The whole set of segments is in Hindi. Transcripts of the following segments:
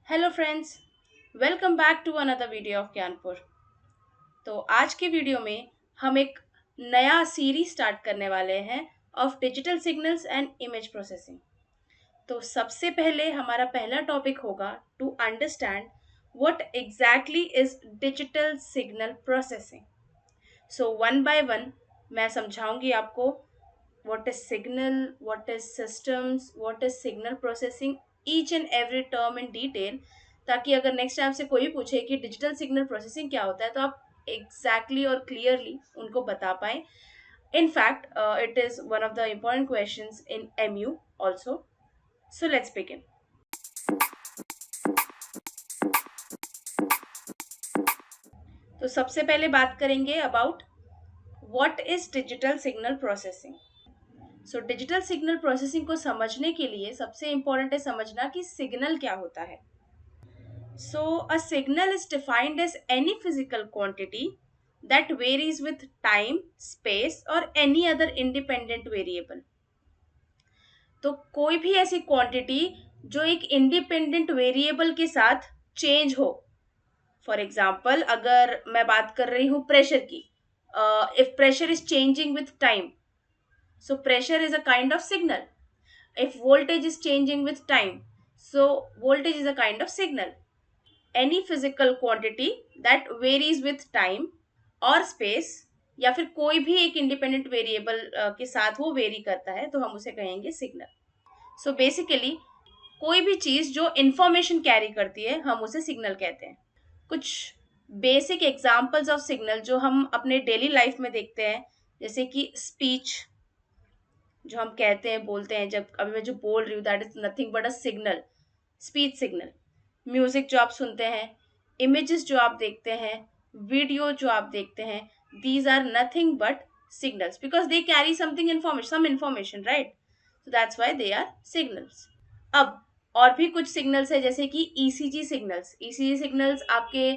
Hello friends, welcome back to another video of Gyanpur. तो आज के वीडियो में हम एक नया सीरीज स्टार्ट करने वाले हैं of digital signals and image processing. तो सबसे पहले हमारा पहला टॉपिक होगा to understand what exactly is digital signal processing. So one by one मैं समझाऊंगी आपको what is signal, what is systems, what is signal processing, each and every term in detail, ताकि अगर नेक्स्ट टाइम से कोई पूछे कि डिजिटल सिग्नल प्रोसेसिंग क्या होता है तो आप एग्जैक्टली और क्लियरली उनको बता पाए। In fact it is one of the important questions in MU also. So let's begin. तो सबसे पहले बात करेंगे about what is digital signal processing. So digital signal processing को समझने के लिए सबसे इंपॉर्टेंट है समझना कि सिग्नल क्या होता है। So a signal is defined as any physical quantity that varies with time, space और एनी अदर इंडिपेंडेंट वेरिएबल। तो कोई भी ऐसी क्वांटिटी जो एक इंडिपेंडेंट वेरिएबल के साथ चेंज हो। फॉर एग्जाम्पल, अगर मैं बात कर रही हूँ प्रेशर की, if pressure is changing with time, so pressure is a kind of signal. If voltage is changing with time, so voltage is a kind of signal. Any physical quantity that varies with time or space, या फिर कोई भी एक इंडिपेंडेंट वेरिएबल के साथ वो वेरी करता है तो हम उसे कहेंगे सिग्नल। सो बेसिकली कोई भी चीज जो इंफॉर्मेशन कैरी करती है हम उसे सिग्नल कहते हैं। कुछ बेसिक एग्जांपल्स ऑफ सिग्नल जो हम अपने डेली लाइफ में देखते हैं, जैसे कि स्पीच जो हम कहते हैं बोलते हैं, जब अभी मैं जो बोल रही हूँ that is nothing but a signal, speech signal. Music जो आप सुनते हैं, इमेजेस जो आप देखते हैं, वीडियो जो आप देखते हैं, these are nothing but signals because they carry something information, some information, right? So that's why they are signals. अब और भी कुछ सिग्नल्स है जैसे कि ईसीजी सिग्नल्स। ईसीजी सिग्नल्स आपके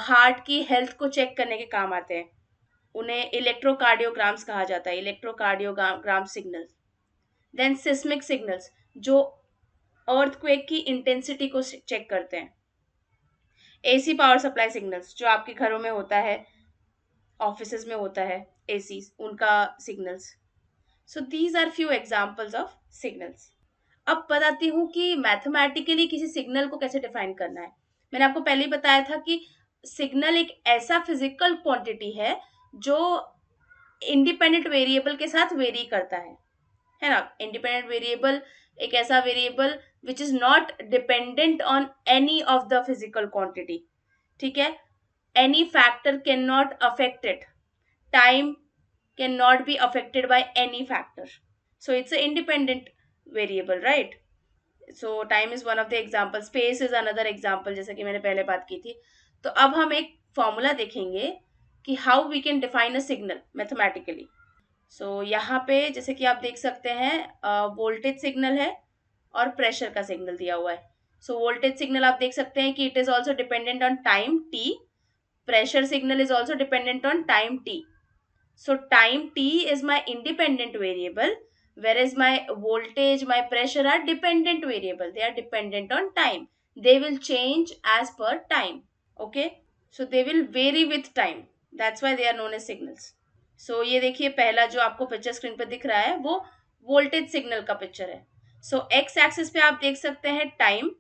हार्ट की हेल्थ को चेक करने के काम आते हैं। उन्हें इलेक्ट्रोकार्डियोग्राम्स कहा जाता है, electrocardiogram signal. Then seismic signals जो अर्थक्वेक की इंटेंसिटी को चेक करते हैं। एसी पावर सप्लाई सिग्नल्स जो आपके घरों में होता है, ऑफिसेज में होता है, एसी उनका signals. So these are few examples of signals. अब बताती हूँ कि मैथमेटिकली किसी सिग्नल को कैसे डिफाइन करना है। मैंने आपको पहले ही बताया था कि सिग्नल एक ऐसा फिजिकल क्वांटिटी है जो इंडिपेंडेंट वेरिएबल के साथ वेरी करता है ना। इंडिपेंडेंट वेरिएबल एक ऐसा variable which is not dependent on any of the physical quantity. ठीक है, any factor can not affect it, time can not be affected by any factor, so it's a independent variable, right? So time is one of the example, space is another example, जैसे कि मैंने पहले बात की थी। तो अब हम एक फॉर्मूला देखेंगे कि how we can define a signal mathematically. So यहाँ पे जैसे कि आप देख सकते हैं वोल्टेज सिग्नल है और प्रेशर का सिग्नल दिया हुआ है। सो वोल्टेज सिग्नल आप देख सकते हैं कि it is also dependent on time T, pressure signal is also dependent on time T. So time t is my independent variable, whereas my voltage, my pressure are dependent variable. They are dependent on time. They will change as per time. Okay. So they will vary with time. That's why they are known as signals. So ये देखिए पहला जो आपको पिक्चर स्क्रीन पर दिख रहा है वो वोल्टेज सिग्नल का पिक्चर है। सो एक्स एक्सिस पे आप देख सकते हैं टाइम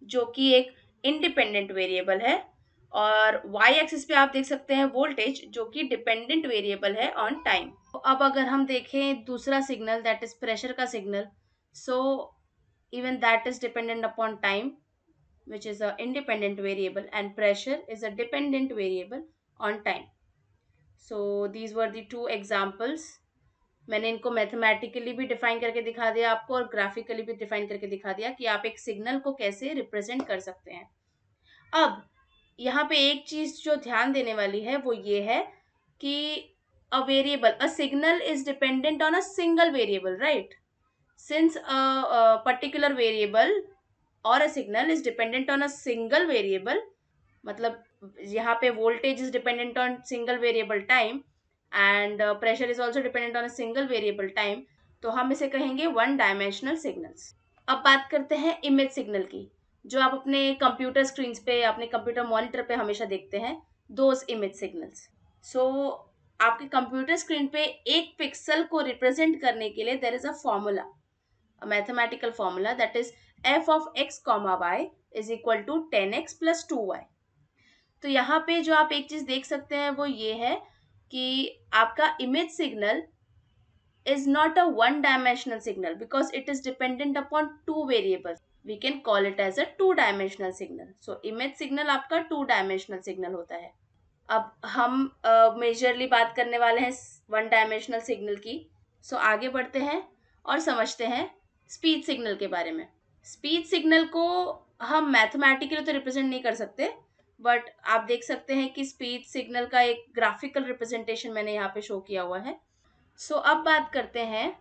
जो कि एक इंडिपेंडेंट वेरिएबल है, और वाई एक्सिस पे आप देख सकते हैं वोल्टेज जो कि डिपेंडेंट वेरिएबल है ऑन टाइम। तो अब अगर हम देखें दूसरा सिग्नल दैट इज प्रेशर का signal, so even that is dependent upon time which is a independent variable and pressure is a dependent variable on time. So these were the two examples. मैंने इनको मैथमेटिकली भी डिफाइन करके दिखा दिया आपको और ग्राफिकली भी डिफाइन करके दिखा दिया कि आप एक सिग्नल को कैसे रिप्रेजेंट कर सकते हैं। अब यहाँ पे एक चीज जो ध्यान देने वाली है वो ये है कि a variable, a signal is dependent on a single variable, right? Since a particular variable और a signal is dependent on a single variable, मतलब यहाँ पे voltage is dependent on single variable time and pressure is also dependent on a single variable time, तो हम इसे कहेंगे वन डायमेंशनल सिग्नल्स। अब बात करते हैं इमेज सिग्नल की। जो आप अपने कंप्यूटर स्क्रीन पे, अपने कंप्यूटर मॉनिटर पे हमेशा देखते हैं, दोज इमेज सिग्नल्स. सो आपके कंप्यूटर स्क्रीन पे एक पिक्सल को रिप्रेजेंट करने के लिए there is a formula, a mathematical formula, that is f of x comma y is equal to 10x plus 2y. तो यहाँ पे जो आप एक चीज देख सकते हैं वो ये है कि आपका image signal is not a one dimensional signal because it is dependent upon two variables. We can call it as a two dimensional signal. So image signal आपका two dimensional signal होता है. अब हम मेजरली बात करने वाले हैं वन डायमेंशनल सिग्नल की. सो आगे बढ़ते हैं और समझते हैं स्पीच सिग्नल के बारे में. स्पीच सिग्नल को हम मैथमेटिकली तो रिप्रेजेंट नहीं कर सकते, बट आप देख सकते हैं कि स्पीच सिग्नल का एक ग्राफिकल रिप्रेजेंटेशन मैंने यहाँ पे शो किया हुआ है. सो अब बात करते हैं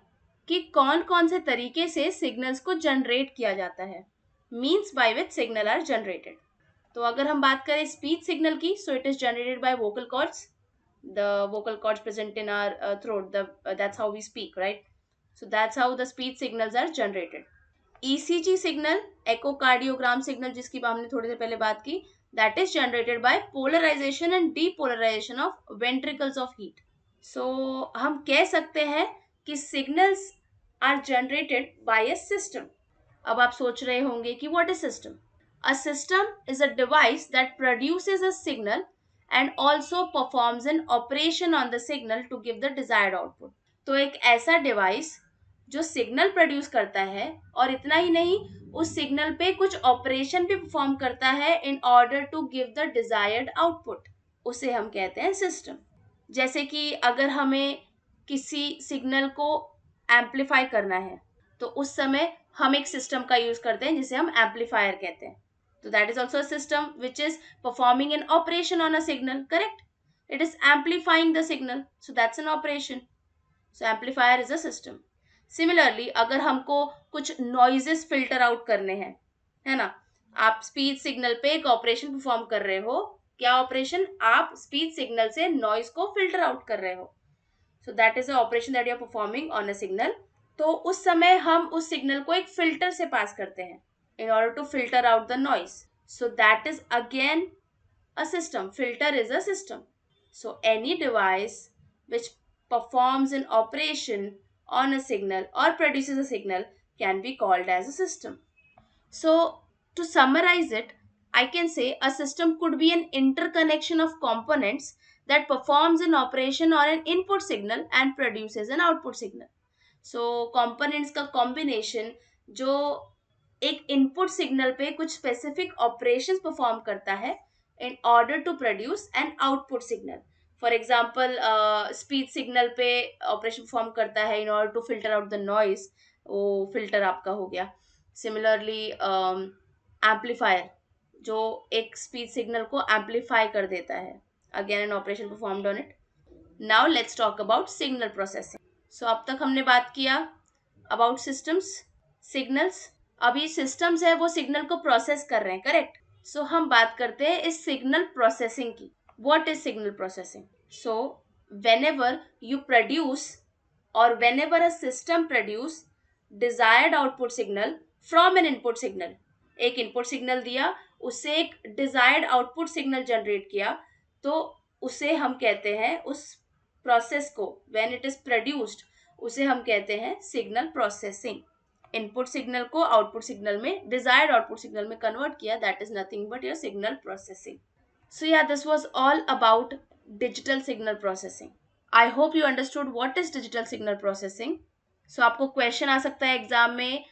कि कौन कौन से तरीके से सिग्नल्स को जनरेट किया जाता है, means by which signal are generated. तो अगर हम बात करें स्पीच सिग्नल की, so it is generated by vocal cords. The vocal cords present in our throat, that's how we speak, right? So that's how the speech signals are generated. ECG signal, echocardiogram signal, जिसकी हमने थोड़ी देर पहले बात की, that is generated by polarisation and depolarisation of ventricles of heart. सो हम कह सकते हैं कि signals are generated by a system. अब आप सोच रहे होंगे कि what is system? A system is a device that produces a signal and also performs an operation on the signal to give the desired output. तो एक ऐसा डिवाइस जो सिग्नल प्रोड्यूस करता है और इतना ही नहीं, उस सिग्नल पे कुछ ऑपरेशन भी परफॉर्म करता है in order to give the desired output, उसे हम कहते हैं सिस्टम. जैसे कि अगर हमें किसी सिग्नल को एम्पलीफाई करना है तो उस समय हम एक सिस्टम का यूज करते हैं जिसे हम एम्पलीफायर कहते हैं. So that is also a system which is performing an operation on a signal, correct? It is amplifying the signal. So that's an operation. So amplifier is a system. Similarly, अगर हमको कुछ noises filter out करने हैं, है ना? आप speech signal पे एक operation perform कर रहे हो. क्या operation? आप speech signal से noise को filter out कर रहे हो. So that is the operation that you are performing on a signal. तो उस समय हम उस signal को एक filter से pass करते हैं in order to filter out the noise. So that is again a system. Filter is a system. So any device which performs an operation on a signal or produces a signal can be called as a system. So to summarize it, I can say a system could be an interconnection of components that performs an operation on an input signal and produces an output signal. So components का combination जो एक इनपुट सिग्नल पे कुछ स्पेसिफिक ऑपरेशंस परफॉर्म करता है in order to produce an output signal. For example speech signal पे ऑपरेशन परफॉर्म करता है in order to filter out the noise, वो फिल्टर आपका हो गया. सिमिलरली एम्पलीफायर जो एक स्पीच सिग्नल को एम्पलीफाई कर देता है, again an operation performed on it. Now let's talk about signal processing. So अब तक हमने बात किया अबाउट सिस्टम्स, सिग्नल्स. अभी सिस्टम्स है वो सिग्नल को प्रोसेस कर रहे हैं, करेक्ट? सो हम बात करते हैं इस सिग्नल प्रोसेसिंग की. What is signal processing? So whenever you produce और whenever a system produce desired output signal from an input signal, एक इनपुट सिग्नल दिया, उससे एक डिजायर्ड आउटपुट सिग्नल जनरेट किया, तो उसे हम कहते हैं, उस प्रोसेस को व्हेन इट इज प्रोड्यूस्ड उसे हम कहते हैं सिग्नल प्रोसेसिंग. इनपुट सिग्नल को आउटपुट सिग्नल में, डिजायर्ड आउटपुट सिग्नल में कन्वर्ट किया, that is nothing but your signal processing. So yeah this was all about digital signal processing. I hope you understood what is digital signal processing. So आपको क्वेश्चन आ सकता है एग्जाम में,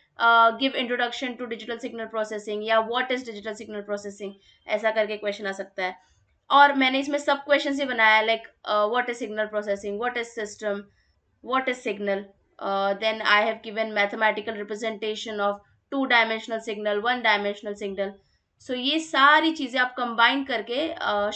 give introduction to digital signal processing या what is digital signal processing, ऐसा करके क्वेश्चन आ सकता है. और मैंने इसमें सब क्वेश्चन ही बनाया, like what is signal processing, what is system, what is signal. Then I have given mathematical representation of two-dimensional signal, one-dimensional signal. So ये सारी चीज़ें आप combine करके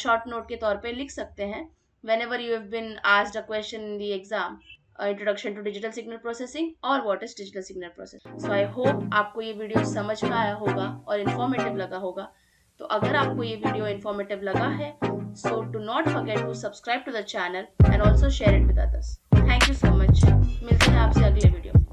short note के तौर पे लिख सकते हैं whenever you have been asked a question in the exam. Introduction to digital signal processing or what is digital signal processing. So I hope आपको ये वीडियो समझ में आया होगा और informative लगा होगा. तो अगर आपको ये वीडियो informative लगा है, so do not forget to subscribe to the channel and also share it with others. Thank you so much. मिलते हैं आपसे अगले वीडियो.